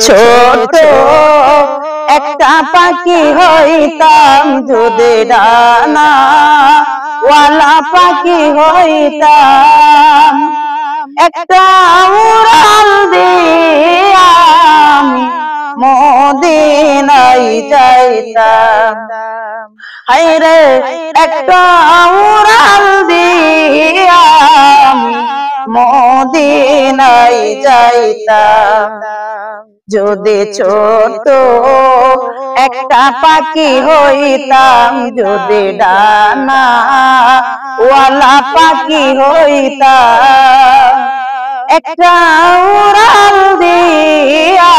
ছোট একটা পাখি হইতাম, যদি ডানা ওয়ালা পাখি হইতাম, একটা উড়াল দিয়া আমি মদিনায় যাইতাম। হায়রে একটা উড়াল দিয়া আমি মদিনায় যাইতাম। যদি ছোট একটা পাখি হইতাম, যদি ডানা ওয়ালা পাখি হইতাম, একটা উড়াল দিয়া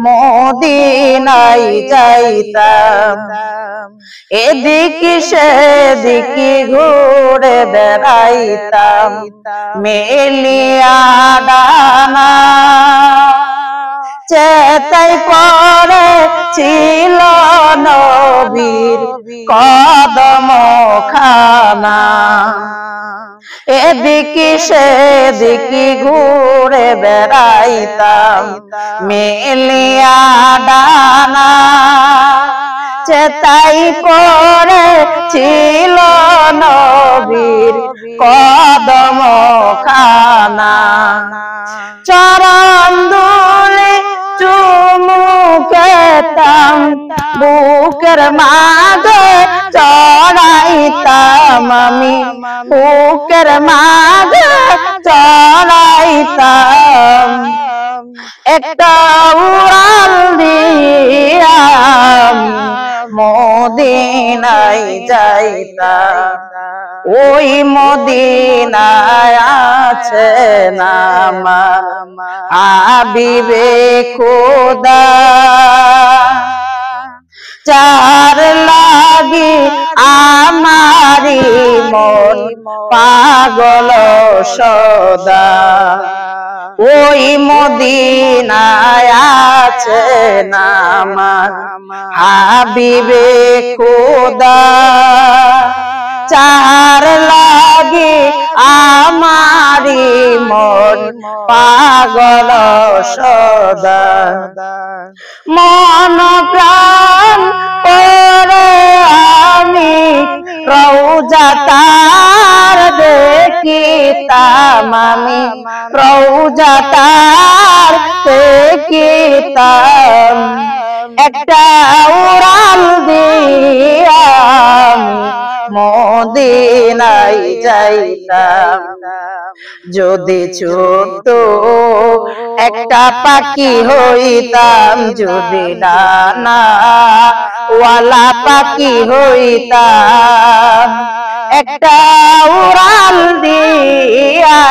মদিনায় যাইতাম। এদিকে সেদিকে ঘুরে বেড়াইতাম, মেলিয়া ডানা চেতাই পরে ছিল নবীর কদম খানা। এদিকে সেদিকে ঘুরে বেড়াইতাম, মেলিয়া ডানা চেতাই পরে ছিল নবীর কদম খানা। চরণ ধুলি চুমু খেতাম, বুকের মাঝে চড়াইতাম আমি, বুকের মাঝে চড়াইতাম। একটা উড়াল দিয়া মদিনায় যাইতাম। ওই মদিনায় আছে আমার হাবিবে খোদা, যার লাগি আমারি মন পাগল সদা। ওই মদিনায় আছে আমার হাবিবে খোদা, যার লাগি আমারি মন পাগল সদা। মন প্রাণ করে আমি রওজা তার দেখিতাম, আমি রওজা তার দেখিতাম। একটা উড়াল দিয়া মদিনায় যাইতাম। যদি ছোট একটা পাখি হইতাম, যদি ডানা ওয়ালা পাখি হইতাম, একটা উড়াল দিয়া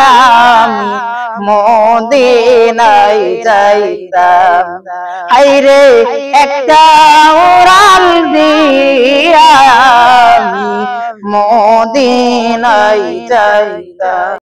মদিনায় যাইতাম। হায়রে একটা উড়াল দিয়া মদিনায় যাইতাম।